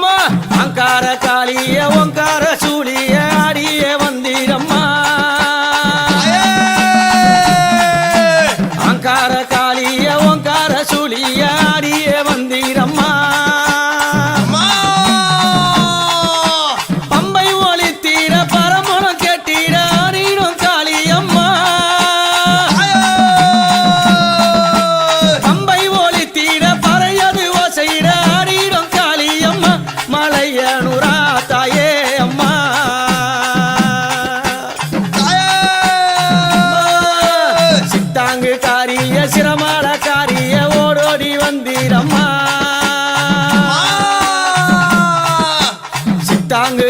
அம்மா அங்கார காளிய ஓங்கார சூழிய ஆடிய வந்தீரம்மா அங்கார காளிய ஓங்கார சூழிய ஆடிய வந்தீரம்மா பம்பை ஒளி தீர பரமணம் கேட்டீர ஆடிடும் காளியம்மா பம்பை ஒளி தீர பறையது ஓசையிட ஆடிடும் காளியம்மா மலையனுரா தாயே அம்மா சித்தாங்கு காரிய சிரமால காரிய ஓடோடி வந்தீரம்மா சித்தாங்கு